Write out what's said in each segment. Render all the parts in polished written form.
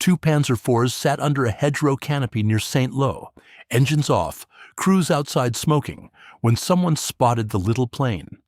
Two Panzer IVs sat under a hedgerow canopy near St. Lo, engines off, crews outside smoking, when someone spotted the little plane.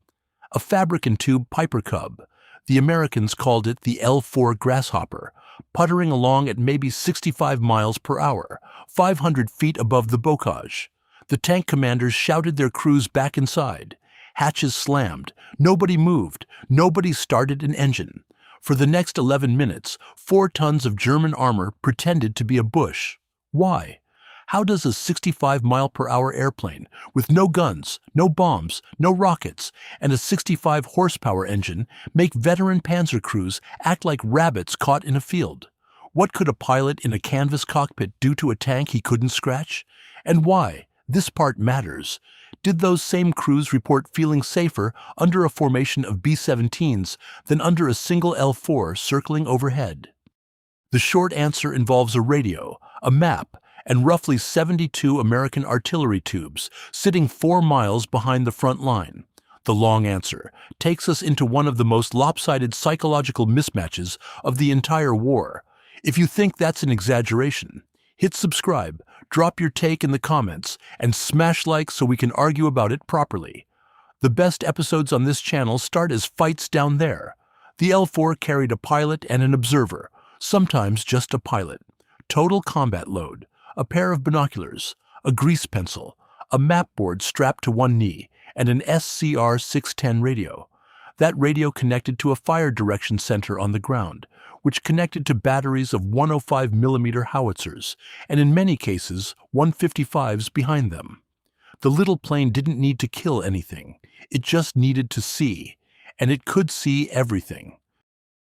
A fabric and tube Piper Cub, the Americans called it the L4 Grasshopper, puttering along at maybe 65 miles per hour, 500 feet above the bocage. The tank commanders shouted their crews back inside. Hatches slammed. Nobody moved. Nobody started an engine. For the next 11 minutes, 4 tons of German armor pretended to be a bush. Why? How does a 65-mile-per-hour airplane, with no guns, no bombs, no rockets, and a 65-horsepower engine, make veteran panzer crews act like rabbits caught in a field? What could a pilot in a canvas cockpit do to a tank he couldn't scratch? And why? This part matters. Did those same crews report feeling safer under a formation of B-17s than under a single L4 circling overhead? The short answer involves a radio, a map, and roughly 72 American artillery tubes sitting 4 miles behind the front line. The long answer takes us into one of the most lopsided psychological mismatches of the entire war. If you think that's an exaggeration, hit subscribe, drop your take in the comments, and smash like so we can argue about it properly. The best episodes on this channel start as fights down there. The L4 carried a pilot and an observer, sometimes just a pilot. Total combat load. A pair of binoculars, a grease pencil, a map board strapped to one knee, and an SCR 610 radio. That radio connected to a fire direction center on the ground, which connected to batteries of 105mm howitzers, and in many cases, 155s behind them. The little plane didn't need to kill anything. It just needed to see, and it could see everything.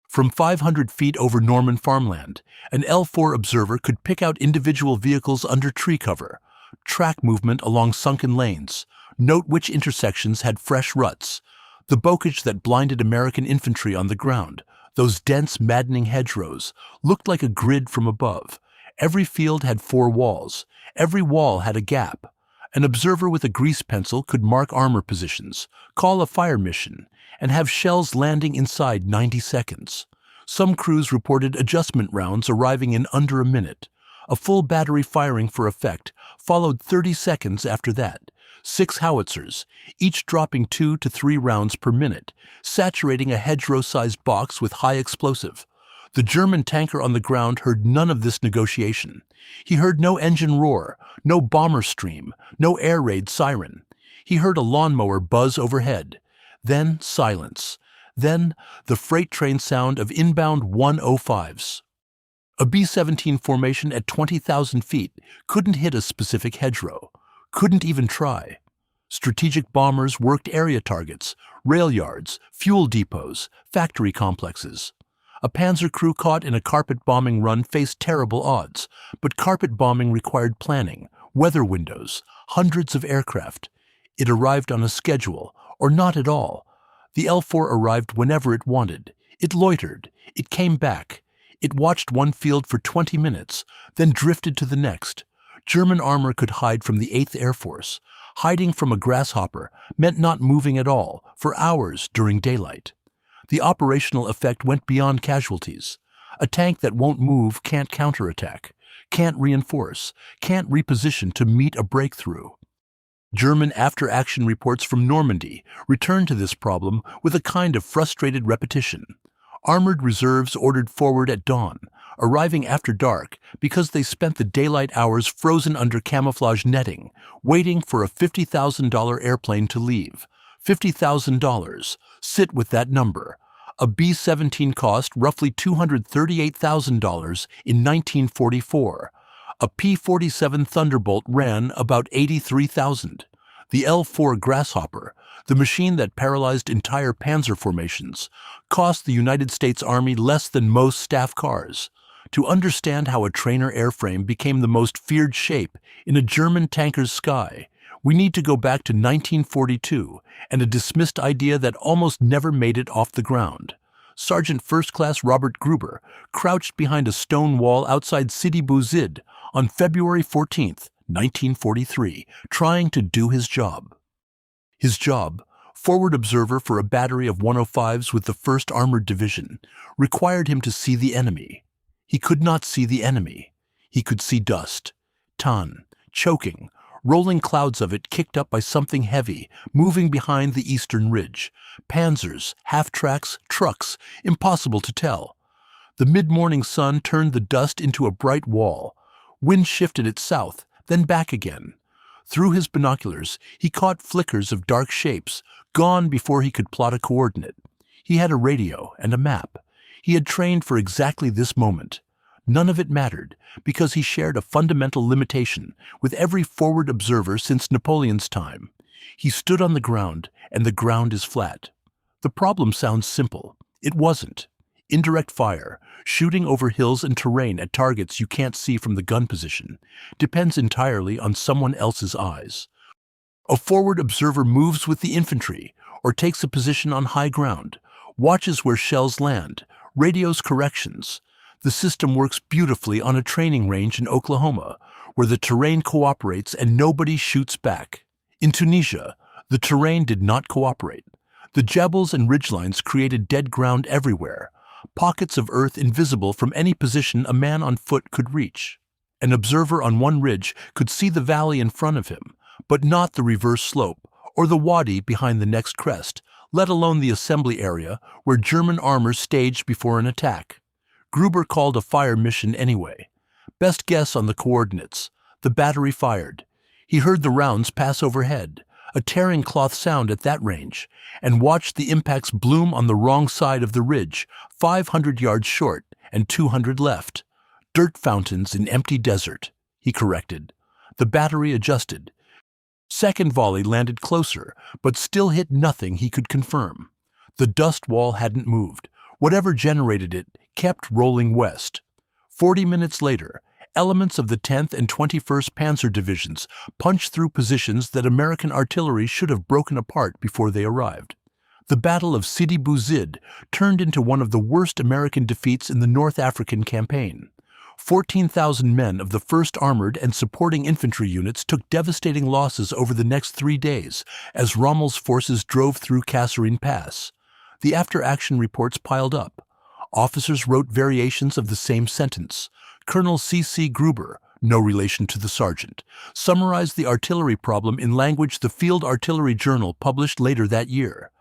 From 500 feet over Norman farmland, an L4 observer could pick out individual vehicles under tree cover, track movement along sunken lanes, note which intersections had fresh ruts, the bocage that blinded American infantry on the ground, those dense, maddening hedgerows, looked like a grid from above. Every field had 4 walls. Every wall had a gap. An observer with a grease pencil could mark armor positions, call a fire mission, and have shells landing inside 90 seconds. Some crews reported adjustment rounds arriving in under a minute. A full battery firing for effect followed 30 seconds after that. 6 howitzers, each dropping 2 to 3 rounds per minute, saturating a hedgerow-sized box with high explosive. The German tanker on the ground heard none of this negotiation. He heard no engine roar, no bomber stream, no air raid siren. He heard a lawnmower buzz overhead. Then silence. Then the freight train sound of inbound 105s. A B-17 formation at 20,000 feet couldn't hit a specific hedgerow. Couldn't even try. Strategic bombers worked area targets, rail yards, fuel depots, factory complexes. A panzer crew caught in a carpet bombing run faced terrible odds, but carpet bombing required planning, weather windows, hundreds of aircraft. It arrived on a schedule, or not at all. The L4 arrived whenever it wanted. It loitered. It came back. It watched one field for 20 minutes, then drifted to the next. German armor could hide from the 8th Air Force. Hiding from a grasshopper meant not moving at all, for hours during daylight. The operational effect went beyond casualties. A tank that won't move can't counterattack, can't reinforce, can't reposition to meet a breakthrough. German after-action reports from Normandy returned to this problem with a kind of frustrated repetition. Armored reserves ordered forward at dawn, arriving after dark because they spent the daylight hours frozen under camouflage netting, waiting for a $50,000 airplane to leave. $50,000. Sit with that number. A B-17 cost roughly $238,000 in 1944. A P-47 Thunderbolt ran about $83,000. The L4 Grasshopper, the machine that paralyzed entire panzer formations, cost the United States Army less than most staff cars. To understand how a trainer airframe became the most feared shape in a German tanker's sky, we need to go back to 1942 and a dismissed idea that almost never made it off the ground. Sergeant First Class Robert Gruber crouched behind a stone wall outside Sidi Bouzid on February 14, 1943, trying to do his job. His job, forward observer for a battery of 105s with the 1st Armored Division, required him to see the enemy. He could not see the enemy. He could see dust, tan, choking, rolling clouds of it kicked up by something heavy, moving behind the eastern ridge. Panzers, half-tracks, trucks, impossible to tell. The mid-morning sun turned the dust into a bright wall. Wind shifted it south, then back again. Through his binoculars, he caught flickers of dark shapes, gone before he could plot a coordinate. He had a radio and a map. He had trained for exactly this moment. None of it mattered, because he shared a fundamental limitation with every forward observer since Napoleon's time. He stood on the ground, and the ground is flat. The problem sounds simple. It wasn't. Indirect fire, shooting over hills and terrain at targets you can't see from the gun position, depends entirely on someone else's eyes. A forward observer moves with the infantry, or takes a position on high ground, watches where shells land, radios corrections. The system works beautifully on a training range in Oklahoma, where the terrain cooperates and nobody shoots back. In Tunisia, the terrain did not cooperate. The jebels and ridgelines created dead ground everywhere, pockets of earth invisible from any position a man on foot could reach. An observer on one ridge could see the valley in front of him, but not the reverse slope or the wadi behind the next crest, let alone the assembly area where German armor staged before an attack. Gruber called a fire mission anyway. Best guess on the coordinates. The battery fired. He heard the rounds pass overhead, a tearing cloth sound at that range, and watched the impacts bloom on the wrong side of the ridge, 500 yards short and 200 left. Dirt fountains in empty desert, he corrected. The battery adjusted. Second volley landed closer, but still hit nothing he could confirm. The dust wall hadn't moved. Whatever generated it kept rolling west. 40 minutes later, elements of the 10th and 21st Panzer divisions punched through positions that American artillery should have broken apart before they arrived. The Battle of Sidi Bouzid turned into one of the worst American defeats in the North African campaign. 14,000 men of the 1st Armored and supporting infantry units took devastating losses over the next 3 days as Rommel's forces drove through Kasserine Pass. The after-action reports piled up. Officers wrote variations of the same sentence. Colonel C.C. Gruber, no relation to the sergeant, summarized the artillery problem in language the Field Artillery Journal published later that year.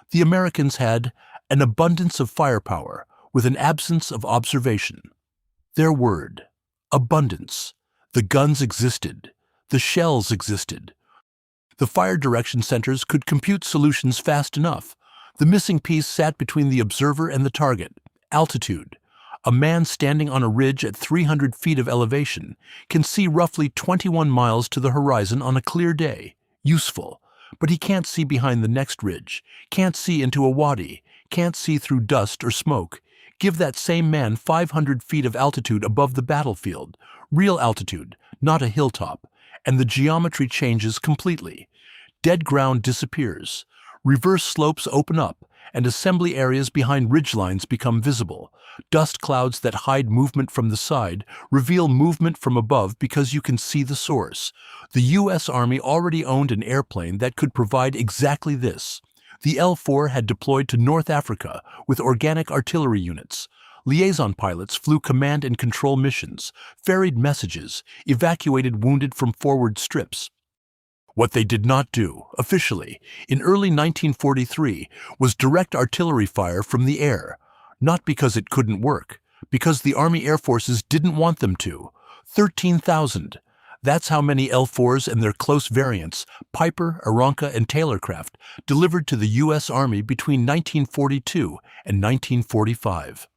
The Americans had an abundance of firepower with an absence of observation. Their word, abundance. The guns existed. The shells existed. The fire direction centers could compute solutions fast enough. The missing piece sat between the observer and the target, altitude. A man standing on a ridge at 300 feet of elevation can see roughly 21 miles to the horizon on a clear day. Useful. But he can't see behind the next ridge, can't see into a wadi, can't see through dust or smoke. Give that same man 500 feet of altitude above the battlefield, real altitude, not a hilltop, and the geometry changes completely. Dead ground disappears. Reverse slopes open up, and assembly areas behind ridgelines become visible. Dust clouds that hide movement from the side reveal movement from above because you can see the source. The U.S. Army already owned an airplane that could provide exactly this. The L-4 had deployed to North Africa with organic artillery units. Liaison pilots flew command and control missions, ferried messages, evacuated wounded from forward strips. What they did not do, officially, in early 1943 was direct artillery fire from the air. Not because it couldn't work, because the Army Air Forces didn't want them to. 13,000. That's how many L-4s and their close variants, Piper, Aranca, and Taylorcraft, delivered to the U.S. Army between 1942 and 1945.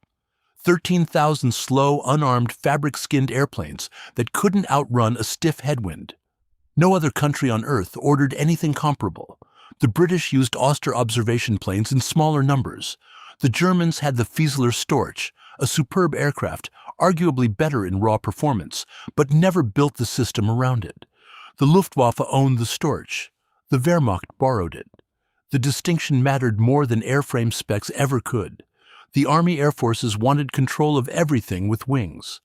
13,000 slow, unarmed, fabric-skinned airplanes that couldn't outrun a stiff headwind. No other country on Earth ordered anything comparable. The British used Auster observation planes in smaller numbers. The Germans had the Fieseler Storch, a superb aircraft, arguably better in raw performance, but never built the system around it. The Luftwaffe owned the Storch. The Wehrmacht borrowed it. The distinction mattered more than airframe specs ever could. The Army Air Forces wanted control of everything with wings.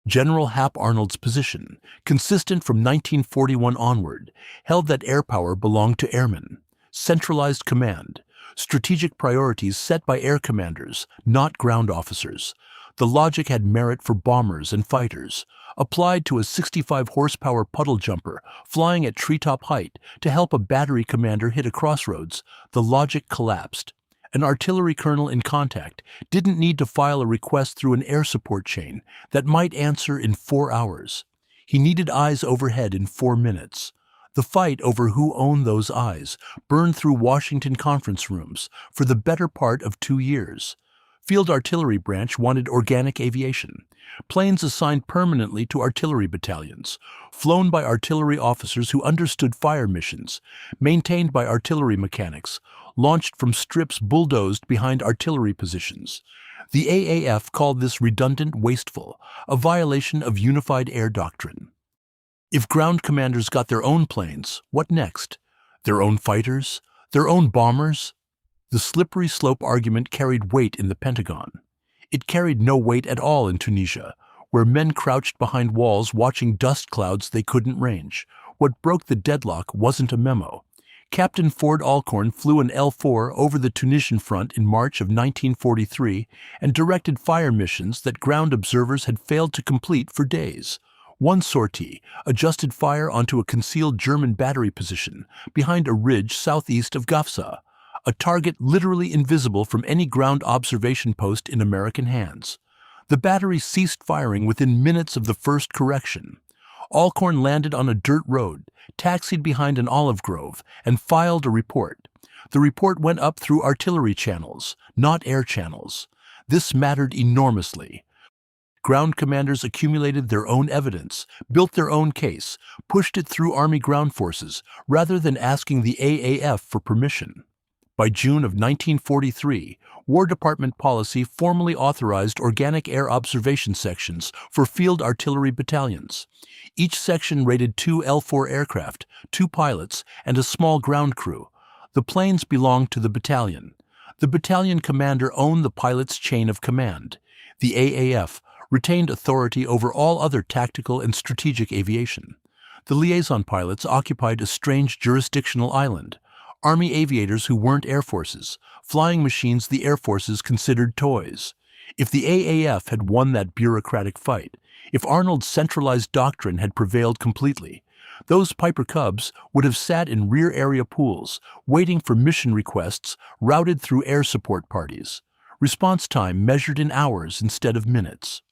General Hap Arnold's position, consistent from 1941 onward, held that air power belonged to airmen. Centralized command. Strategic priorities set by air commanders, not ground officers. The logic had merit for bombers and fighters. Applied to a 65-horsepower puddle jumper flying at treetop height to help a battery commander hit a crossroads, the logic collapsed. An artillery colonel in contact didn't need to file a request through an air support chain that might answer in 4 hours. He needed eyes overhead in 4 minutes. The fight over who owned those eyes burned through Washington conference rooms for the better part of 2 years. Field Artillery Branch wanted organic aviation. Planes assigned permanently to artillery battalions, flown by artillery officers who understood fire missions, maintained by artillery mechanics, launched from strips bulldozed behind artillery positions. The AAF called this redundant, wasteful, a violation of unified air doctrine. If ground commanders got their own planes, what next? Their own fighters? Their own bombers? The slippery slope argument carried weight in the Pentagon. It carried no weight at all in Tunisia, where men crouched behind walls watching dust clouds they couldn't range. What broke the deadlock wasn't a memo. Captain Ford Alcorn flew an L-4 over the Tunisian front in March of 1943 and directed fire missions that ground observers had failed to complete for days. One sortie adjusted fire onto a concealed German battery position behind a ridge southeast of Gafsa, a target literally invisible from any ground observation post in American hands. The battery ceased firing within minutes of the first correction. Alcorn landed on a dirt road, taxied behind an olive grove, and filed a report. The report went up through artillery channels, not air channels. This mattered enormously. Ground commanders accumulated their own evidence, built their own case, pushed it through Army ground forces, rather than asking the AAF for permission. By June of 1943, War Department policy formally authorized organic air observation sections for field artillery battalions. Each section rated 2 L-4 aircraft, 2 pilots, and a small ground crew. The planes belonged to the battalion. The battalion commander owned the pilot's chain of command. The AAF retained authority over all other tactical and strategic aviation. The liaison pilots occupied a strange jurisdictional island. Army aviators who weren't air forces, flying machines the air forces considered toys. If the AAF had won that bureaucratic fight, if Arnold's centralized doctrine had prevailed completely, those Piper Cubs would have sat in rear area pools, waiting for mission requests routed through air support parties. Response time measured in hours instead of minutes.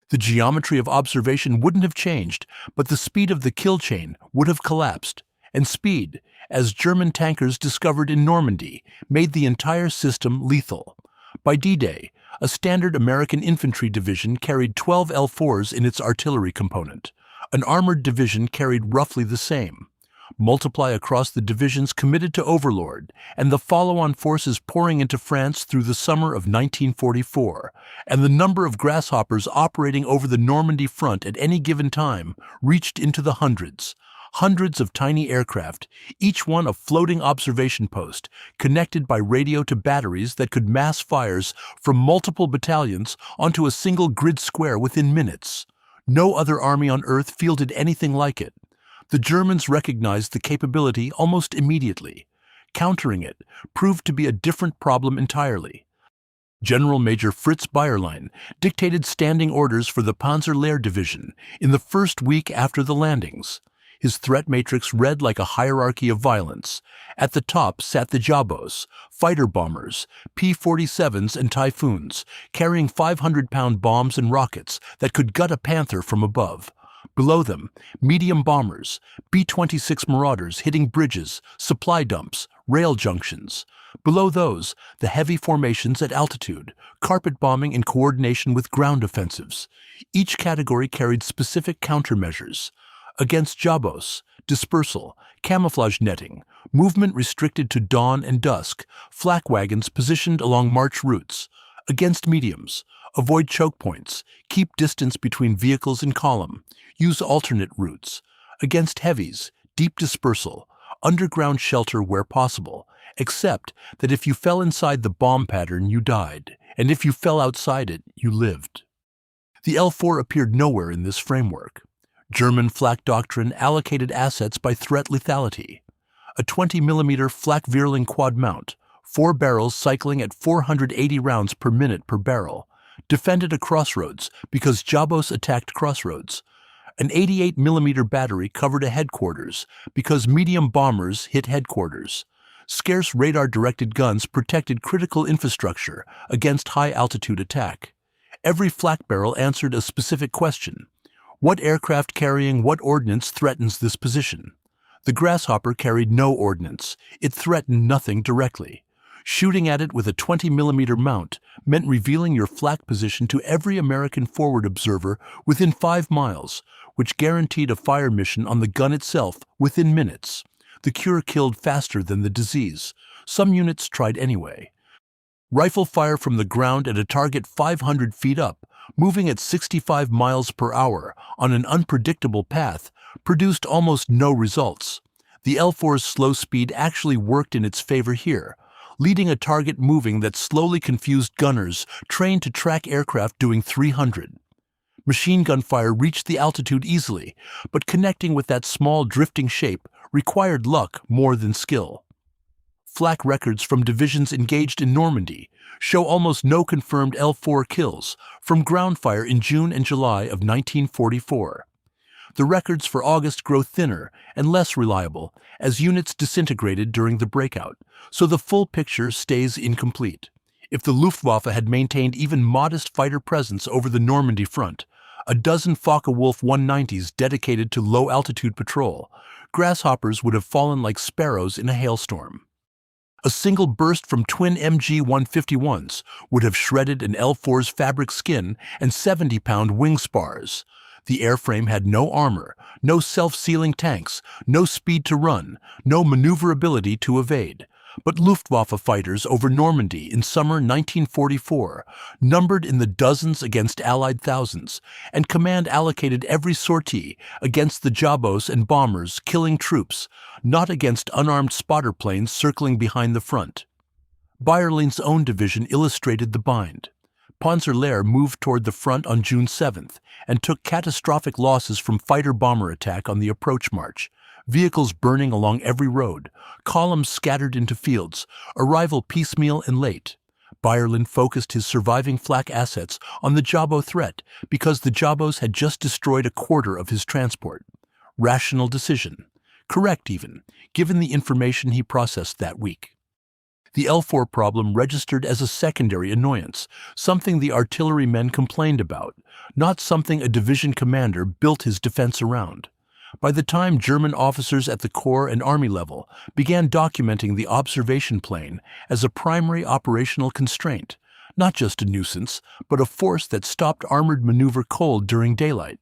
The geometry of observation wouldn't have changed, but the speed of the kill chain would have collapsed. And speed, as German tankers discovered in Normandy, made the entire system lethal. By D-Day, a standard American infantry division carried 12 L-4s in its artillery component. An armored division carried roughly the same. Multiply across the divisions committed to Overlord and the follow-on forces pouring into France through the summer of 1944, and the number of grasshoppers operating over the Normandy front at any given time reached into the hundreds. Hundreds of tiny aircraft, each one a floating observation post, connected by radio to batteries that could mass fires from multiple battalions onto a single grid square within minutes. No other army on Earth fielded anything like it. The Germans recognized the capability almost immediately. Countering it proved to be a different problem entirely. General Major Fritz Bayerlein dictated standing orders for the Panzer Lehr division in the first week after the landings. His threat matrix read like a hierarchy of violence. At the top sat the Jabos, fighter bombers, P-47s and Typhoons, carrying 500-pound bombs and rockets that could gut a Panther from above. Below them, medium bombers, B-26 Marauders hitting bridges, supply dumps, rail junctions. Below those, the heavy formations at altitude, carpet bombing in coordination with ground offensives. Each category carried specific countermeasures. Against Jabos, dispersal, camouflage netting, movement restricted to dawn and dusk, flak wagons positioned along march routes. Against mediums, avoid choke points, keep distance between vehicles in column, use alternate routes. Against heavies, deep dispersal, underground shelter where possible, except that if you fell inside the bomb pattern, you died, and if you fell outside it, you lived. The L-4 appeared nowhere in this framework. German flak doctrine allocated assets by threat lethality. A 20mm flak Vierling quad mount, 4 barrels cycling at 480 rounds per minute per barrel. defended a crossroads because Jabos attacked crossroads. An 88mm battery covered a headquarters because medium bombers hit headquarters. Scarce radar-directed guns protected critical infrastructure against high-altitude attack. Every flak barrel answered a specific question. What aircraft carrying what ordnance threatens this position? The Grasshopper carried no ordnance. It threatened nothing directly. Shooting at it with a 20mm mount meant revealing your flak position to every American forward observer within 5 miles, which guaranteed a fire mission on the gun itself within minutes. The cure killed faster than the disease. Some units tried anyway. Rifle fire from the ground at a target 500 feet up, moving at 65 miles per hour on an unpredictable path, produced almost no results. The L4's slow speed actually worked in its favor here, leading a target moving that slowly confused gunners trained to track aircraft doing 300. Machine gun fire reached the altitude easily, but connecting with that small drifting shape required luck more than skill. Flak records from divisions engaged in Normandy show almost no confirmed L4 kills from ground fire in June and July of 1944. The records for August grow thinner and less reliable as units disintegrated during the breakout, so the full picture stays incomplete. If the Luftwaffe had maintained even modest fighter presence over the Normandy front, a dozen Focke-Wulf 190s dedicated to low-altitude patrol, Grasshoppers would have fallen like sparrows in a hailstorm. A single burst from twin MG-151s would have shredded an L4's fabric skin and 70-pound wing spars. The airframe had no armor, no self-sealing tanks, no speed to run, no maneuverability to evade. But Luftwaffe fighters over Normandy in summer 1944 numbered in the dozens against Allied thousands, and command allocated every sortie against the Jabos and bombers killing troops, not against unarmed spotter planes circling behind the front. Bayerlein's own division illustrated the bind. Panzer Lehr moved toward the front on June 7th and took catastrophic losses from fighter-bomber attack on the approach march. Vehicles burning along every road, columns scattered into fields, arrival piecemeal and late. Bayerlein focused his surviving flak assets on the Jabo threat because the Jabos had just destroyed a quarter of his transport. Rational decision. Correct even, given the information he processed that week. The L4 problem registered as a secondary annoyance, something the artillerymen complained about, not something a division commander built his defense around. By the time German officers at the Corps and Army level began documenting the observation plane as a primary operational constraint, not just a nuisance, but a force that stopped armored maneuver cold during daylight,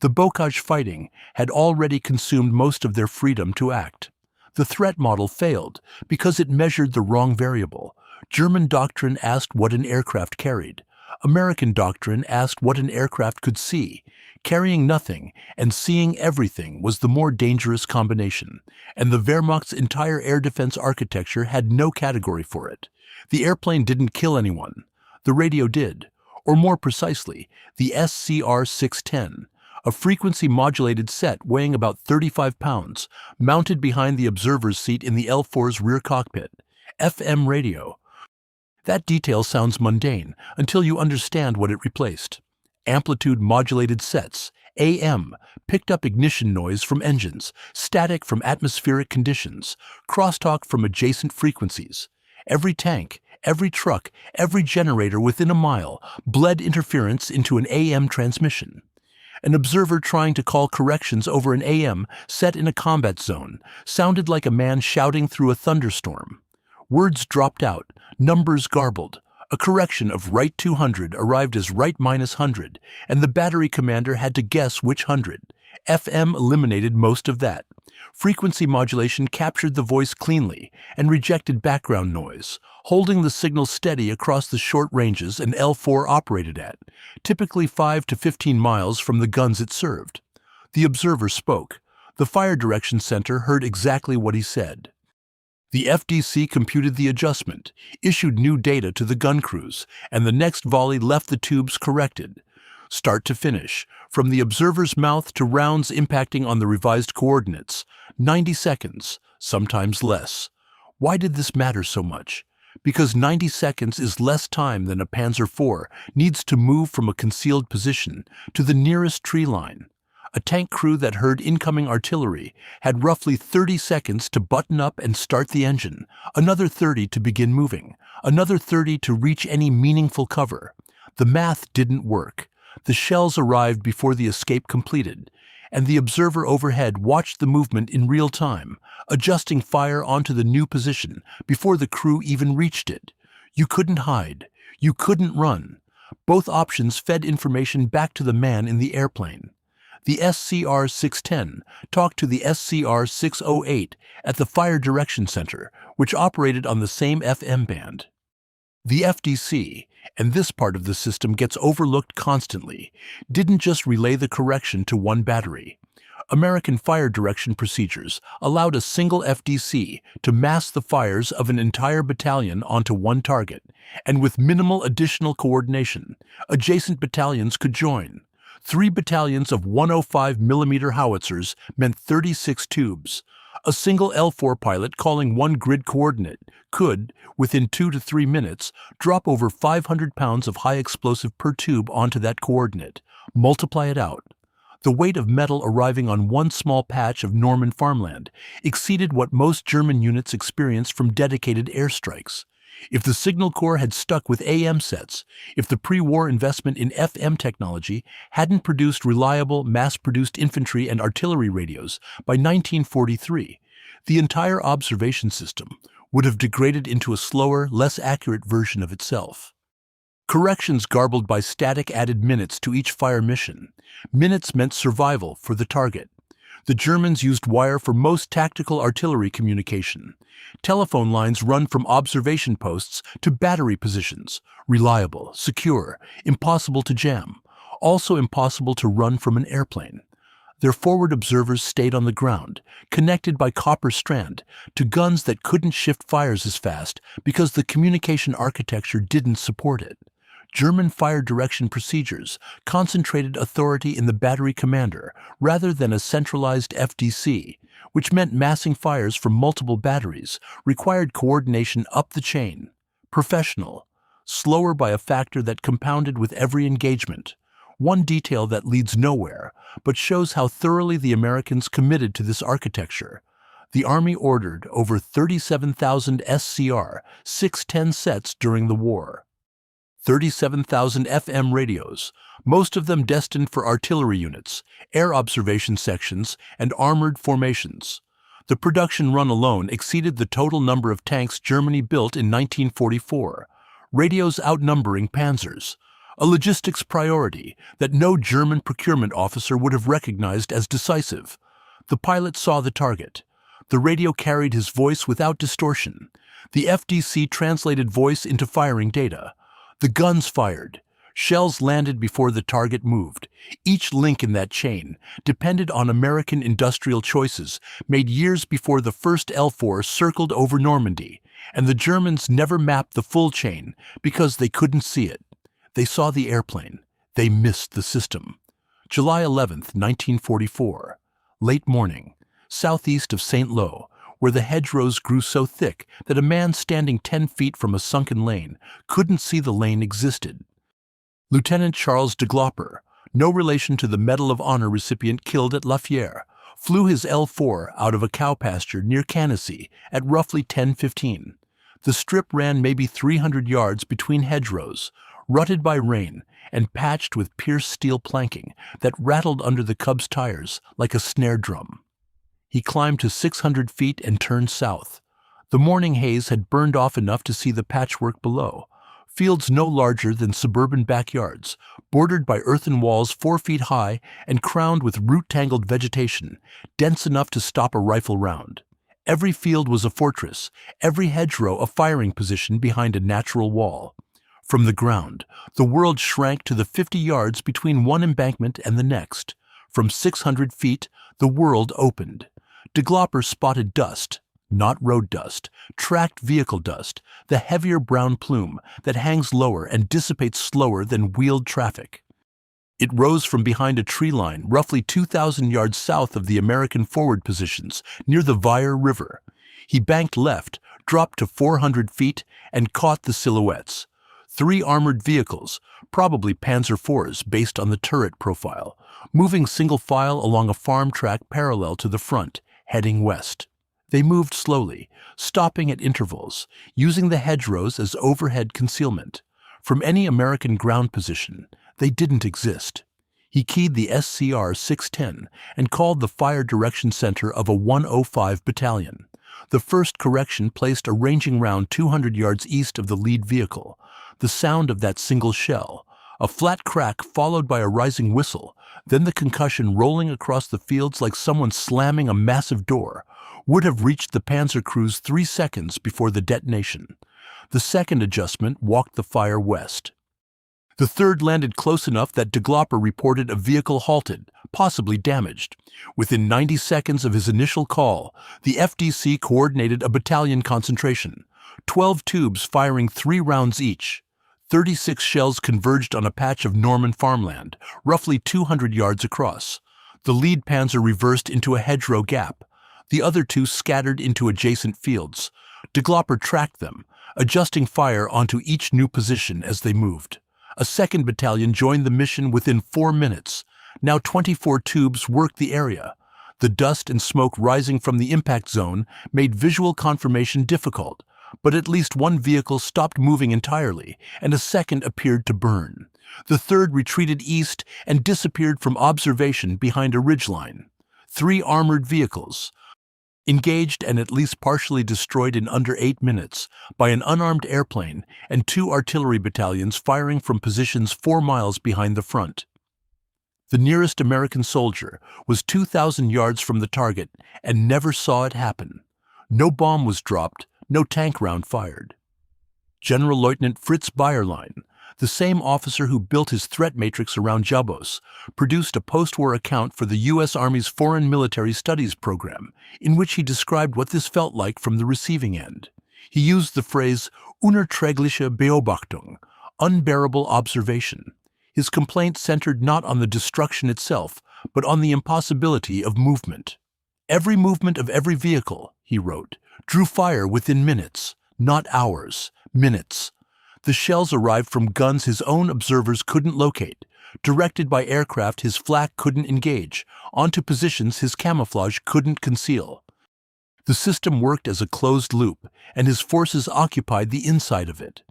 the Bocage fighting had already consumed most of their freedom to act. The threat model failed because it measured the wrong variable. German doctrine asked what an aircraft carried. American doctrine asked what an aircraft could see. Carrying nothing and seeing everything was the more dangerous combination, and the Wehrmacht's entire air defense architecture had no category for it. The airplane didn't kill anyone. The radio did, or more precisely, the SCR-610, a frequency-modulated set weighing about 35 pounds, mounted behind the observer's seat in the L4's rear cockpit. FM radio. That detail sounds mundane until you understand what it replaced. Amplitude-modulated sets, AM, picked up ignition noise from engines, static from atmospheric conditions, crosstalk from adjacent frequencies. Every tank, every truck, every generator within a mile bled interference into an AM transmission. An observer trying to call corrections over an AM set in a combat zone sounded like a man shouting through a thunderstorm. Words dropped out, numbers garbled. A correction of right 200 arrived as right -100, and the battery commander had to guess which 100. FM eliminated most of that. Frequency modulation captured the voice cleanly and rejected background noise, holding the signal steady across the short ranges an L4 operated at, typically 5 to 15 miles from the guns it served. The observer spoke. The Fire Direction Center heard exactly what he said. The FDC computed the adjustment, issued new data to the gun crews, and the next volley left the tubes corrected. Start to finish, from the observer's mouth to rounds impacting on the revised coordinates, 90 seconds, sometimes less. Why did this matter so much? Because 90 seconds is less time than a Panzer IV needs to move from a concealed position to the nearest tree line. A tank crew that heard incoming artillery had roughly 30 seconds to button up and start the engine, another 30 to begin moving, another 30 to reach any meaningful cover. The math didn't work. The shells arrived before the escape completed, and the observer overhead watched the movement in real time, adjusting fire onto the new position before the crew even reached it. You couldn't hide. You couldn't run. Both options fed information back to the man in the airplane. The SCR-610 talked to the SCR-608 at the Fire Direction Center, which operated on the same FM band. The FDC, and this part of the system gets overlooked constantly, didn't just relay the correction to one battery. American fire direction procedures allowed a single FDC to mass the fires of an entire battalion onto one target, and with minimal additional coordination, adjacent battalions could join. 3 battalions of 105mm howitzers meant 36 tubes. A single L4 pilot calling one grid coordinate could, within 2 to 3 minutes, drop over 500 pounds of high explosive per tube onto that coordinate. Multiply it out. The weight of metal arriving on one small patch of Norman farmland exceeded what most German units experienced from dedicated airstrikes. If the Signal Corps had stuck with AM sets, if the pre-war investment in FM technology hadn't produced reliable, mass-produced infantry and artillery radios by 1943, the entire observation system would have degraded into a slower, less accurate version of itself. Corrections garbled by static added minutes to each fire mission. Minutes meant survival for the target. The Germans used wire for most tactical artillery communication. Telephone lines run from observation posts to battery positions. Reliable, secure, impossible to jam. Also impossible to run from an airplane. Their forward observers stayed on the ground, connected by copper strand to guns that couldn't shift fires as fast because the communication architecture didn't support it. German fire direction procedures concentrated authority in the battery commander rather than a centralized FDC, which meant massing fires from multiple batteries required coordination up the chain. Professional, slower by a factor that compounded with every engagement. One detail that leads nowhere, but shows how thoroughly the Americans committed to this architecture. The Army ordered over 37,000 SCR-610 sets during the war. 37,000 FM radios, most of them destined for artillery units, air observation sections, and armored formations. The production run alone exceeded the total number of tanks Germany built in 1944, radios outnumbering Panzers, a logistics priority that no German procurement officer would have recognized as decisive. The pilot saw the target. The radio carried his voice without distortion. The FDC translated voice into firing data. The guns fired. Shells landed before the target moved. Each link in that chain depended on American industrial choices made years before the first L4 circled over Normandy, and the Germans never mapped the full chain because they couldn't see it. They saw the airplane. They missed the system. July 11, 1944. Late morning, southeast of St. Lo, where the hedgerows grew so thick that a man standing 10 feet from a sunken lane couldn't see the lane existed. Lieutenant Charles de Glopper, no relation to the Medal of Honor recipient killed at Lehr, flew his L4 out of a cow pasture near Cannassy at roughly 10:15. The strip ran maybe 300 yards between hedgerows, rutted by rain and patched with pierced steel planking that rattled under the Cub's tires like a snare drum. He climbed to 600 feet and turned south. The morning haze had burned off enough to see the patchwork below. Fields no larger than suburban backyards, bordered by earthen walls 4 feet high and crowned with root-tangled vegetation, dense enough to stop a rifle round. Every field was a fortress, every hedgerow a firing position behind a natural wall. From the ground, the world shrank to the 50 yards between one embankment and the next. From 600 feet, the world opened. De Glopper spotted dust, not road dust, tracked vehicle dust, the heavier brown plume that hangs lower and dissipates slower than wheeled traffic. It rose from behind a tree line roughly 2,000 yards south of the American forward positions near the Wehr River. He banked left, dropped to 400 feet and caught the silhouettes. 3 armored vehicles, probably Panzer IVs based on the turret profile, moving single file along a farm track parallel to the front, heading west. They moved slowly, stopping at intervals, using the hedgerows as overhead concealment. From any American ground position, they didn't exist. He keyed the SCR 610 and called the fire direction center of a 105 battalion. The first correction placed a ranging round 200 yards east of the lead vehicle. The sound of that single shell, a flat crack followed by a rising whistle, then the concussion rolling across the fields like someone slamming a massive door, would have reached the Panzer crews 3 seconds before the detonation. The second adjustment walked the fire west. The third landed close enough that De Glopper reported a vehicle halted, possibly damaged. Within 90 seconds of his initial call, the FDC coordinated a battalion concentration. 12 tubes firing 3 rounds each. 36 shells converged on a patch of Norman farmland, roughly 200 yards across. The lead Panzer reversed into a hedgerow gap. The other 2 scattered into adjacent fields. De Glopper tracked them, adjusting fire onto each new position as they moved. A second battalion joined the mission within 4 minutes. Now 24 tubes worked the area. The dust and smoke rising from the impact zone made visual confirmation difficult, but at least one vehicle stopped moving entirely, and a second appeared to burn. The third retreated east and disappeared from observation behind a ridgeline. 3 armored vehicles, engaged and at least partially destroyed in under 8 minutes by an unarmed airplane and 2 artillery battalions firing from positions 4 miles behind the front. The nearest American soldier was 2,000 yards from the target and never saw it happen. No bomb was dropped, no tank round fired. General Lieutenant Fritz Bayerlein, the same officer who built his threat matrix around Jabos, produced a post-war account for the U.S. Army's Foreign Military Studies program, in which he described what this felt like from the receiving end. He used the phrase unerträgliche Beobachtung, unbearable observation. His complaint centered not on the destruction itself, but on the impossibility of movement. Every movement of every vehicle, he wrote, drew fire within minutes, not hours, minutes. The shells arrived from guns his own observers couldn't locate, directed by aircraft his flak couldn't engage, onto positions his camouflage couldn't conceal. The system worked as a closed loop, and his forces occupied the inside of it.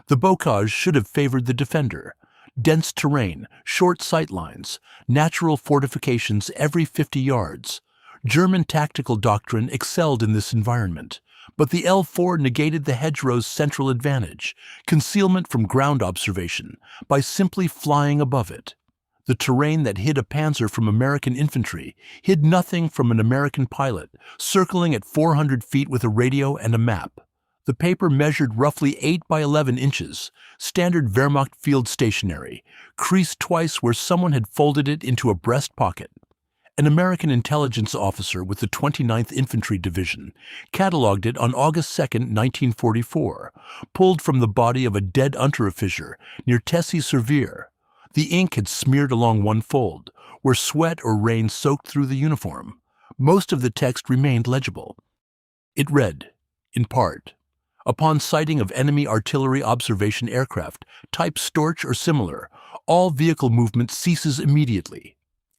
The bocage should have favored the defender. Dense terrain, short sight lines, natural fortifications every 50 yards. German tactical doctrine excelled in this environment, but the L4 negated the hedgerow's central advantage, concealment from ground observation, by simply flying above it. The terrain that hid a Panzer from American infantry hid nothing from an American pilot, circling at 400 feet with a radio and a map. The paper measured roughly 8 by 11 inches, standard Wehrmacht field stationary, creased twice where someone had folded it into a breast pocket. An American intelligence officer with the 29th Infantry Division catalogued it on August 2, 1944, pulled from the body of a dead unteroffizier near Tessy-sur-Vire. The ink had smeared along one fold, where sweat or rain soaked through the uniform. Most of the text remained legible. It read, in part, upon sighting of enemy artillery observation aircraft, type Storch or similar, all vehicle movement ceases immediately.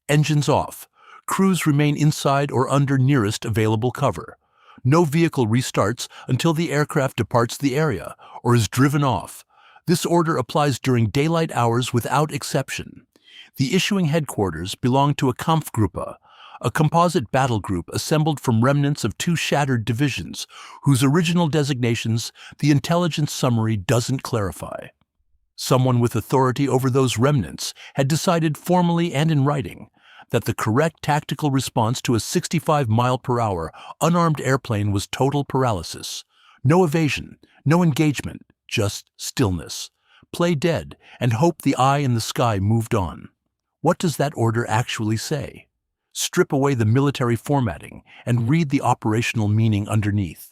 Engines off. Crews remain inside or under nearest available cover. No vehicle restarts until the aircraft departs the area or is driven off. This order applies during daylight hours without exception. The issuing headquarters belonged to a Kampfgruppe, a composite battle group assembled from remnants of 2 shattered divisions, whose original designations the intelligence summary doesn't clarify. Someone with authority over those remnants had decided formally and in writing that the correct tactical response to a 65-mile-per-hour unarmed airplane was total paralysis. No evasion, no engagement, just stillness. Play dead and hope the eye in the sky moved on. What does that order actually say? Strip away the military formatting and read the operational meaning underneath.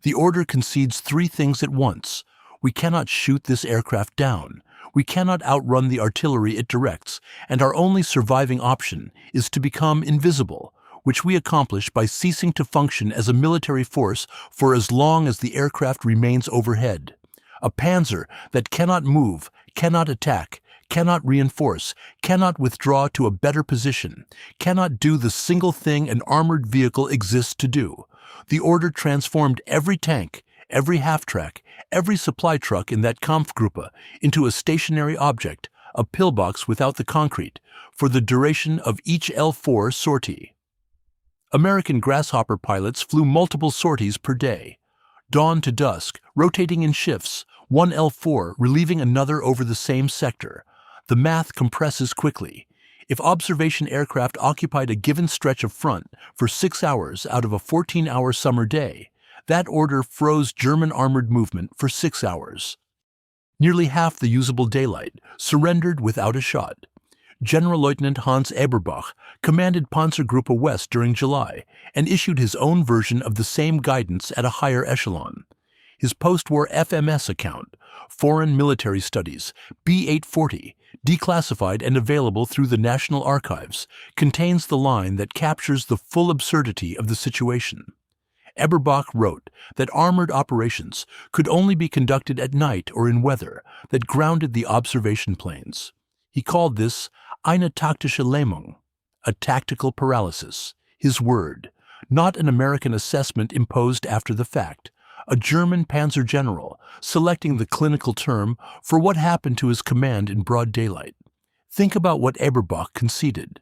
The order concedes 3 things at once. We cannot shoot this aircraft down. We cannot outrun the artillery it directs, and our only surviving option is to become invisible, which we accomplish by ceasing to function as a military force for as long as the aircraft remains overhead. A Panzer that cannot move, cannot attack, cannot reinforce, cannot withdraw to a better position, cannot do the single thing an armored vehicle exists to do. The order transformed every tank, every half-track, every supply truck in that Kampfgruppe into a stationary object, a pillbox without the concrete, for the duration of each L4 sortie. American Grasshopper pilots flew multiple sorties per day, dawn to dusk, rotating in shifts, one L4 relieving another over the same sector. The math compresses quickly. If observation aircraft occupied a given stretch of front for 6 hours out of a 14-hour summer day, that order froze German armored movement for 6 hours. Nearly half the usable daylight surrendered without a shot. General Lieutenant Hans Eberbach commanded Panzergruppe West during July and issued his own version of the same guidance at a higher echelon. His post-war FMS account, Foreign Military Studies, B840, declassified and available through the National Archives, contains the line that captures the full absurdity of the situation. Eberbach wrote that armored operations could only be conducted at night or in weather that grounded the observation planes. He called this eine taktische Lähmung, a tactical paralysis, his word, not an American assessment imposed after the fact, a German Panzer general selecting the clinical term for what happened to his command in broad daylight. Think about what Eberbach conceded.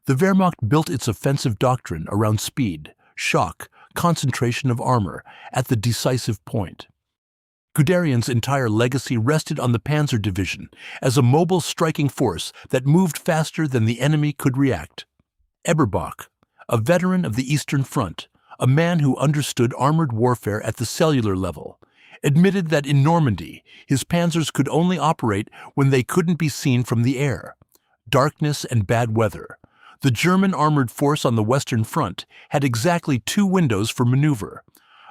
The Wehrmacht built its offensive doctrine around speed, shock, concentration of armor at the decisive point. Guderian's entire legacy rested on the Panzer Division as a mobile striking force that moved faster than the enemy could react. Eberbach, a veteran of the Eastern Front, a man who understood armored warfare at the cellular level, admitted that in Normandy, his panzers could only operate when they couldn't be seen from the air. Darkness and bad weather. The German armored force on the Western Front had exactly 2 windows for maneuver.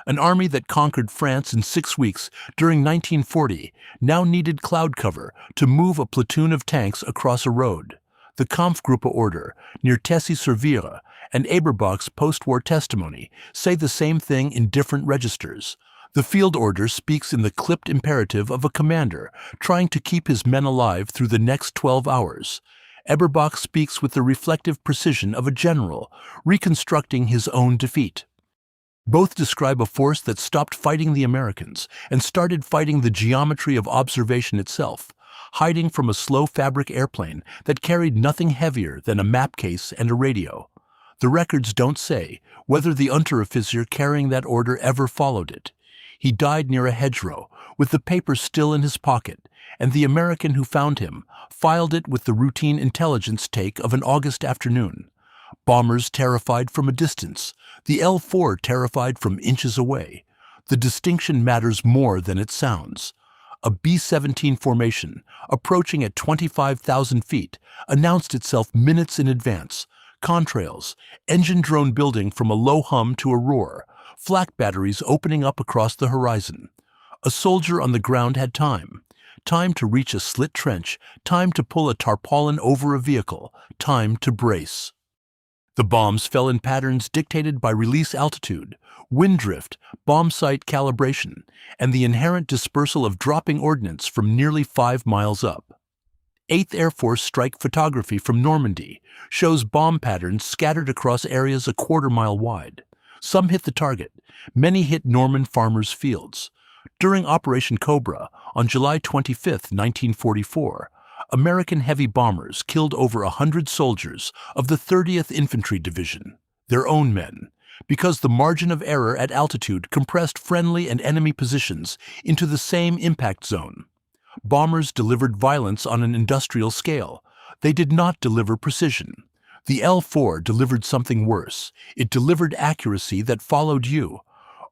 An army that conquered France in 6 weeks during 1940 now needed cloud cover to move a platoon of tanks across a road. The Kampfgruppe order near Tessy-sur-Vire and Eberbach's post-war testimony say the same thing in different registers. The field order speaks in the clipped imperative of a commander trying to keep his men alive through the next 12 hours. Eberbach speaks with the reflective precision of a general reconstructing his own defeat. Both describe a force that stopped fighting the Americans and started fighting the geometry of observation itself, hiding from a slow fabric airplane that carried nothing heavier than a map case and a radio. The records don't say whether the Unteroffizier carrying that order ever followed it. He died near a hedgerow, with the paper still in his pocket, and the American who found him filed it with the routine intelligence take of an August afternoon. Bombers terrified from a distance, the L4 terrified from inches away. The distinction matters more than it sounds. A B-17 formation, approaching at 25,000 feet, announced itself minutes in advance. Contrails, engine drone building from a low hum to a roar, flak batteries opening up across the horizon. A soldier on the ground had time to reach a slit trench, time to pull a tarpaulin over a vehicle, time to brace. The bombs fell in patterns dictated by release altitude, wind drift, bomb site calibration, and the inherent dispersal of dropping ordnance from nearly 5 miles up. 8th Air Force strike photography from Normandy shows bomb patterns scattered across areas a quarter-mile wide. Some hit the target, many hit Norman farmers' fields. During Operation Cobra, on July 25, 1944, American heavy bombers killed over 100 soldiers of the 30th Infantry Division, their own men, because the margin of error at altitude compressed friendly and enemy positions into the same impact zone. Bombers delivered violence on an industrial scale. They did not deliver precision. The L4 delivered something worse. It delivered accuracy that followed you.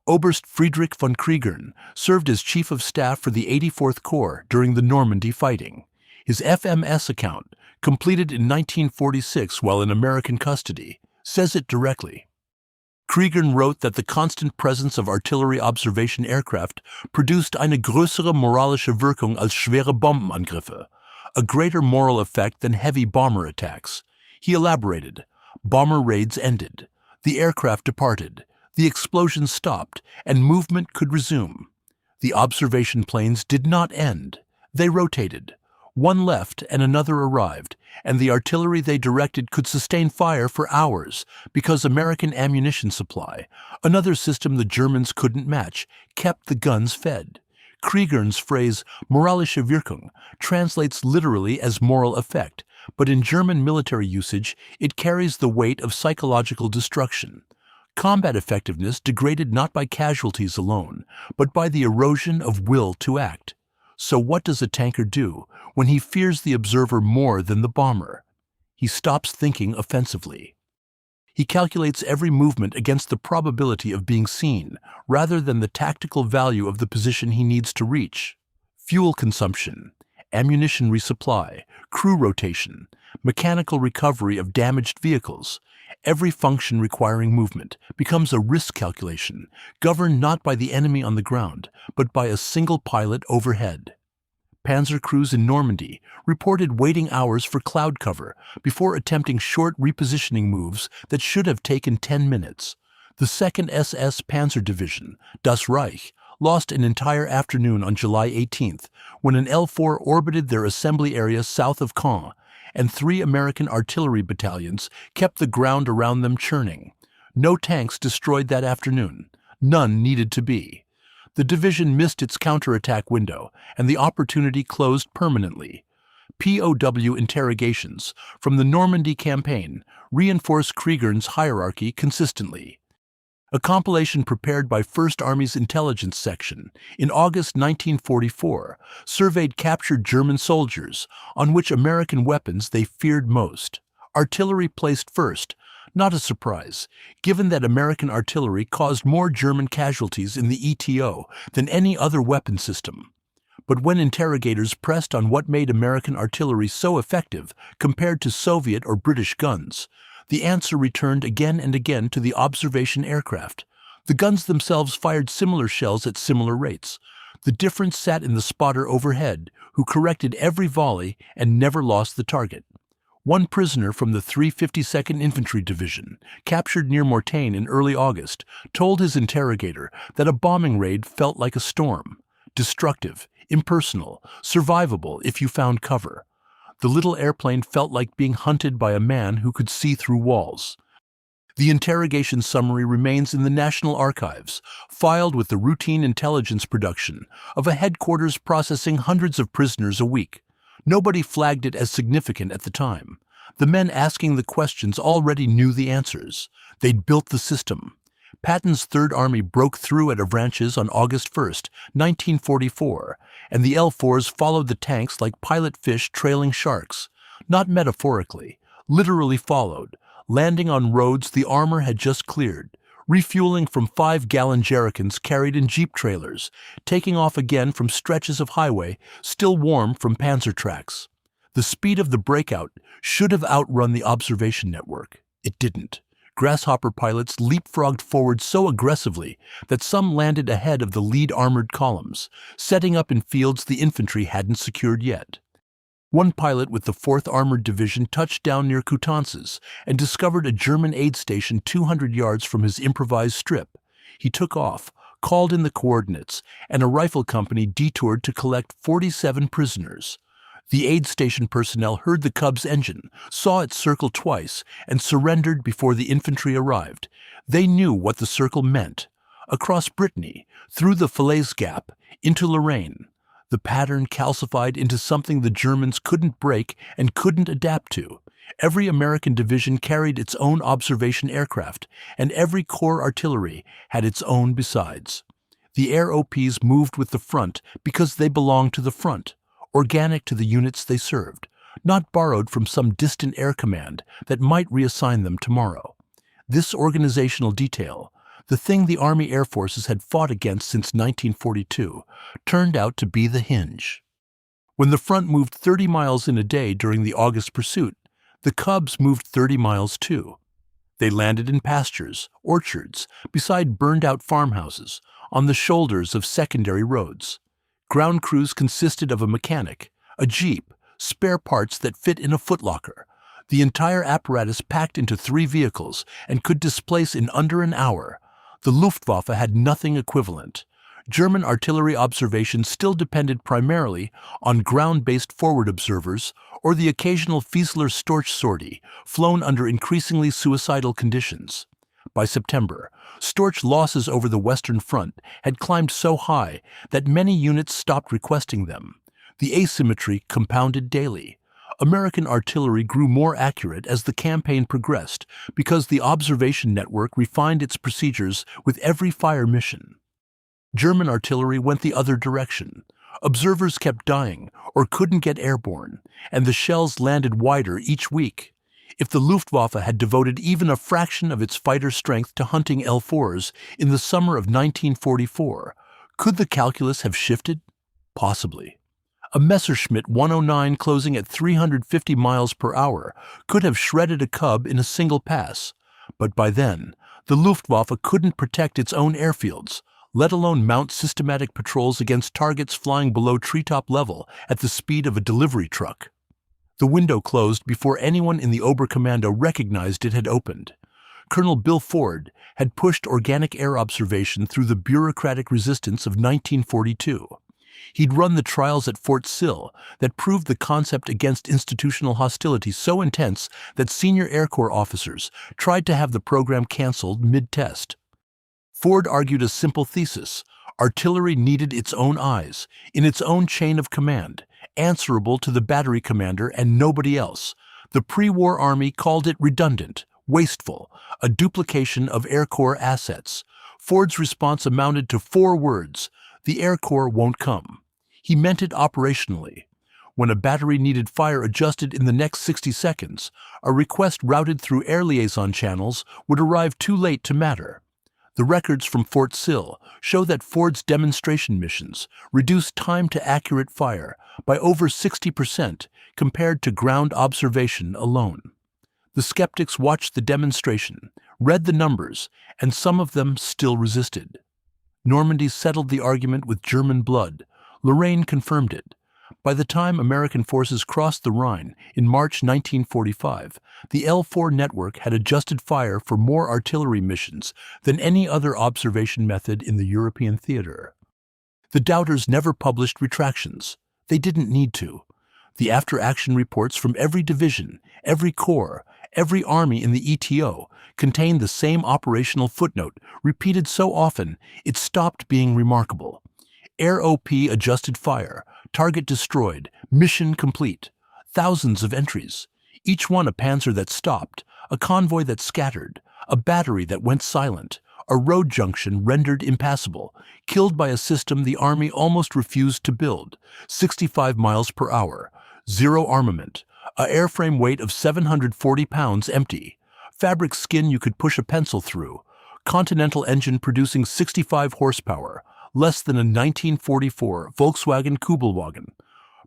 Oberst Friedrich von Kriegern served as Chief of Staff for the 84th Corps during the Normandy fighting. His FMS account, completed in 1946 while in American custody, says it directly. Kriegern wrote that the constant presence of artillery observation aircraft produced eine größere moralische Wirkung als schwere Bombenangriffe, a greater moral effect than heavy bomber attacks. He elaborated, bomber raids ended. The aircraft departed, the explosions stopped, and movement could resume. The observation planes did not end. They rotated. One left and another arrived, and the artillery they directed could sustain fire for hours because American ammunition supply, another system the Germans couldn't match, kept the guns fed. Krieger's phrase moralische Wirkung translates literally as moral effect, but in German military usage it carries the weight of psychological destruction. Combat effectiveness degraded not by casualties alone, but by the erosion of will to act. So what does a tanker do when he fears the observer more than the bomber? He stops thinking offensively. He calculates every movement against the probability of being seen, rather than the tactical value of the position he needs to reach. Fuel consumption, ammunition resupply, crew rotation, mechanical recovery of damaged vehicles, every function requiring movement becomes a risk calculation, governed not by the enemy on the ground, but by a single pilot overhead. Panzer crews in Normandy reported waiting hours for cloud cover before attempting short repositioning moves that should have taken 10 minutes. The 2nd SS Panzer Division, Das Reich, lost an entire afternoon on July 18th when an L-4 orbited their assembly area south of Caen, and 3 American artillery battalions kept the ground around them churning. No tanks destroyed that afternoon. None needed to be. The division missed its counterattack window, and the opportunity closed permanently. POW interrogations from the Normandy campaign reinforced Krieger's hierarchy consistently. A compilation prepared by First Army's Intelligence Section in August 1944 surveyed captured German soldiers on which American weapons they feared most. Artillery placed first, not a surprise, given that American artillery caused more German casualties in the ETO than any other weapon system. But when interrogators pressed on what made American artillery so effective compared to Soviet or British guns, the answer returned again and again to the observation aircraft. The guns themselves fired similar shells at similar rates. The difference sat in the spotter overhead, who corrected every volley and never lost the target. One prisoner from the 352nd Infantry Division, captured near Mortain in early August, told his interrogator that a bombing raid felt like a storm. Destructive, impersonal, survivable if you found cover. The little airplane felt like being hunted by a man who could see through walls. The interrogation summary remains in the National Archives, filed with the routine intelligence production of a headquarters processing hundreds of prisoners a week. Nobody flagged it as significant at the time. The men asking the questions already knew the answers. They'd built the system. Patton's Third Army broke through at Avranches on August 1, 1944, and the L-4s followed the tanks like pilot fish trailing sharks. Not metaphorically, literally followed, landing on roads the armor had just cleared, refueling from 5-gallon jerrycans carried in jeep trailers, taking off again from stretches of highway still warm from Panzer tracks. The speed of the breakout should have outrun the observation network. It didn't. Grasshopper pilots leapfrogged forward so aggressively that some landed ahead of the lead armored columns, setting up in fields the infantry hadn't secured yet. One pilot with the 4th Armored Division touched down near Coutances and discovered a German aid station 200 yards from his improvised strip. He took off, called in the coordinates, and a rifle company detoured to collect 47 prisoners. The aid station personnel heard the Cub's engine, saw it circle twice, and surrendered before the infantry arrived. They knew what the circle meant. Across Brittany, through the Falaise Gap, into Lorraine. The pattern calcified into something the Germans couldn't break and couldn't adapt to. Every American division carried its own observation aircraft, and every corps artillery had its own besides. The air OPs moved with the front because they belonged to the front, organic to the units they served, not borrowed from some distant air command that might reassign them tomorrow. This organizational detail, the thing the Army Air Forces had fought against since 1942, turned out to be the hinge. When the front moved 30 miles in a day during the August pursuit, the Cubs moved 30 miles too. They landed in pastures, orchards, beside burned-out farmhouses, on the shoulders of secondary roads. Ground crews consisted of a mechanic, a jeep, spare parts that fit in a footlocker. The entire apparatus packed into 3 vehicles and could displace in under an hour. The Luftwaffe had nothing equivalent. German artillery observation still depended primarily on ground-based forward observers or the occasional Fiesler Storch sortie, flown under increasingly suicidal conditions. By September, Storch losses over the Western Front had climbed so high that many units stopped requesting them. The asymmetry compounded daily. American artillery grew more accurate as the campaign progressed because the observation network refined its procedures with every fire mission. German artillery went the other direction. Observers kept dying or couldn't get airborne, and the shells landed wider each week. If the Luftwaffe had devoted even a fraction of its fighter strength to hunting L4s in the summer of 1944, could the calculus have shifted? Possibly. A Messerschmitt 109 closing at 350 miles per hour could have shredded a Cub in a single pass, but by then, the Luftwaffe couldn't protect its own airfields, let alone mount systematic patrols against targets flying below treetop level at the speed of a delivery truck. The window closed before anyone in the Oberkommando recognized it had opened. Colonel Bill Ford had pushed organic air observation through the bureaucratic resistance of 1942. He'd run the trials at Fort Sill that proved the concept against institutional hostility so intense that senior Air Corps officers tried to have the program canceled mid-test. Ford argued a simple thesis: artillery needed its own eyes, in its own chain of command, answerable to the battery commander and nobody else. The pre-war army called it redundant, wasteful, a duplication of Air Corps assets. Ford's response amounted to 4 words: the Air Corps won't come. He meant it operationally. When a battery needed fire adjusted in the next 60 seconds, a request routed through air liaison channels would arrive too late to matter. The records from Fort Sill show that Ford's demonstration missions reduced time to accurate fire by over 60% compared to ground observation alone. The skeptics watched the demonstration, read the numbers, and some of them still resisted. Normandy settled the argument with German blood. Lorraine confirmed it. By the time American forces crossed the Rhine in March 1945, the L4 network had adjusted fire for more artillery missions than any other observation method in the European theater. The doubters never published retractions. They didn't need to. The after-action reports from every division, every corps, every army in the ETO contained the same operational footnote, repeated so often it stopped being remarkable. Air OP adjusted fire, target destroyed, mission complete. Thousands of entries, each one a Panzer that stopped, a convoy that scattered, a battery that went silent, a road junction rendered impassable, killed by a system the Army almost refused to build, 65 miles per hour, zero armament, a airframe weight of 740 pounds empty, fabric skin you could push a pencil through, Continental engine producing 65 horsepower, less than a 1944 Volkswagen Kubelwagen.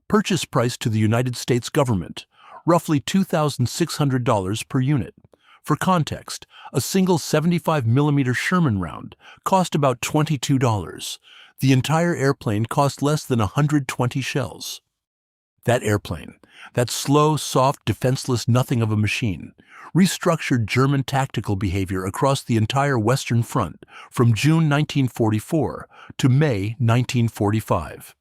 Purchase price to the United States government, roughly $2,600 per unit. For context, a single 75mm Sherman round cost about $22. The entire airplane cost less than 120 shells. That airplane, that slow, soft, defenseless nothing of a machine, restructured German tactical behavior across the entire Western Front from June 1944 to May 1945.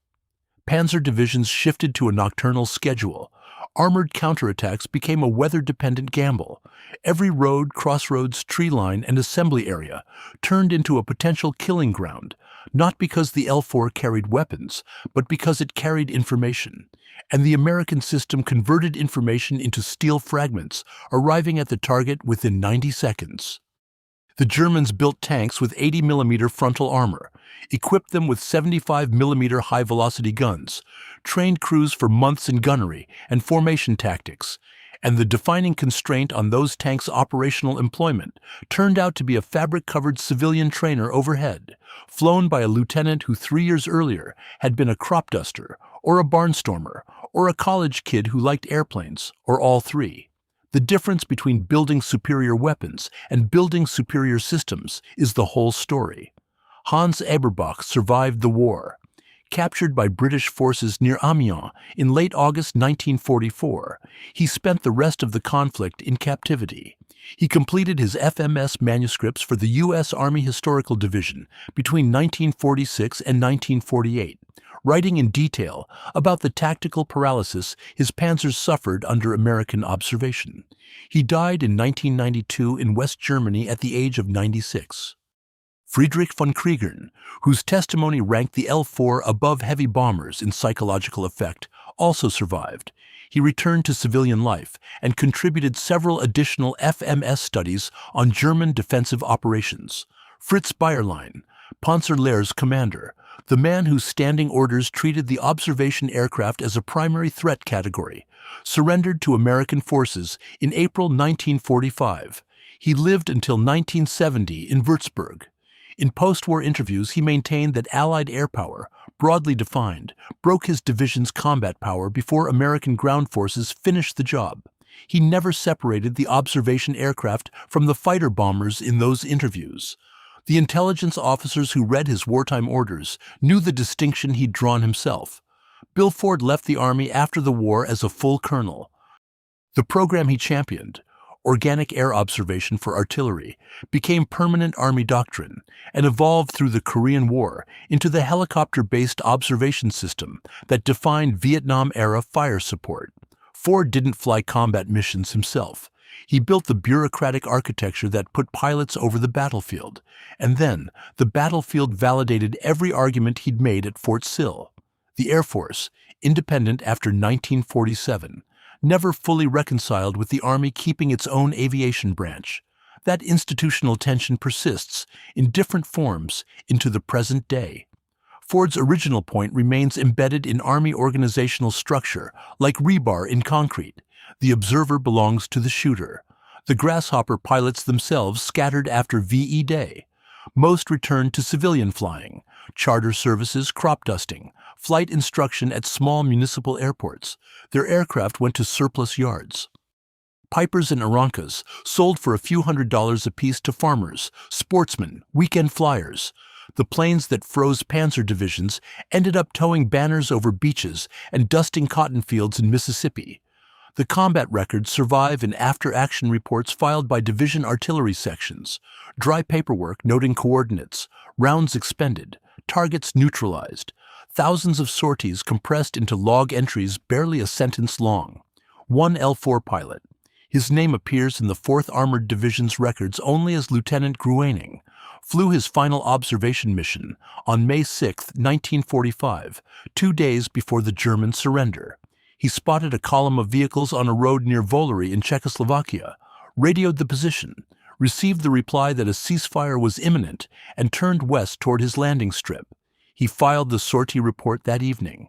Panzer divisions shifted to a nocturnal schedule. Armored counterattacks became a weather-dependent gamble. Every road, crossroads, tree line, and assembly area turned into a potential killing ground, not because the L4 carried weapons, but because it carried information. And the American system converted information into steel fragments, arriving at the target within 90 seconds. The Germans built tanks with 80mm frontal armor, equipped them with 75mm high-velocity guns, trained crews for months in gunnery and formation tactics, and the defining constraint on those tanks' operational employment turned out to be a fabric-covered civilian trainer overhead, flown by a lieutenant who 3 years earlier had been a crop duster, or a barnstormer, or a college kid who liked airplanes, or all three. The difference between building superior weapons and building superior systems is the whole story. Hans Eberbach survived the war. Captured by British forces near Amiens in late August 1944, he spent the rest of the conflict in captivity. He completed his FMS manuscripts for the U.S. Army Historical Division between 1946 and 1948, writing in detail about the tactical paralysis his panzers suffered under American observation. He died in 1992 in West Germany at the age of 96. Friedrich von Kriegern, whose testimony ranked the L-4 above heavy bombers in psychological effect, also survived. He returned to civilian life and contributed several additional FMS studies on German defensive operations. Fritz Bayerlein, Panzer Lehr's commander, the man whose standing orders treated the observation aircraft as a primary threat category, surrendered to American forces in April 1945. He lived until 1970 in Würzburg. In post-war interviews, he maintained that Allied air power, broadly defined, broke his division's combat power before American ground forces finished the job. He never separated the observation aircraft from the fighter bombers in those interviews. The intelligence officers who read his wartime orders knew the distinction he'd drawn himself. Bill Ford left the Army after the war as a full colonel. The program he championed, organic air observation for artillery, became permanent Army doctrine and evolved through the Korean War into the helicopter-based observation system that defined Vietnam-era fire support. Ford didn't fly combat missions himself. He built the bureaucratic architecture that put pilots over the battlefield, and then the battlefield validated every argument he'd made at Fort Sill. The Air Force, independent after 1947, never fully reconciled with the Army keeping its own aviation branch. That institutional tension persists in different forms into the present day. Ford's original point remains embedded in Army organizational structure, like rebar in concrete. The observer belongs to the shooter. The grasshopper pilots themselves scattered after VE Day. Most returned to civilian flying, charter services, crop dusting, flight instruction at small municipal airports. Their aircraft went to surplus yards. Pipers and Arancas sold for a few $100s apiece to farmers, sportsmen, weekend flyers. The planes that froze panzer divisions ended up towing banners over beaches and dusting cotton fields in Mississippi. The combat records survive in after-action reports filed by division artillery sections, dry paperwork noting coordinates, rounds expended, targets neutralized, thousands of sorties compressed into log entries barely a sentence long. One L-4 pilot. His name appears in the 4th Armored Division's records only as Lieutenant Gruening, flew his final observation mission on May 6, 1945, 2 days before the German surrender. He spotted a column of vehicles on a road near Volery in Czechoslovakia, radioed the position, received the reply that a ceasefire was imminent, and turned west toward his landing strip. He filed the sortie report that evening.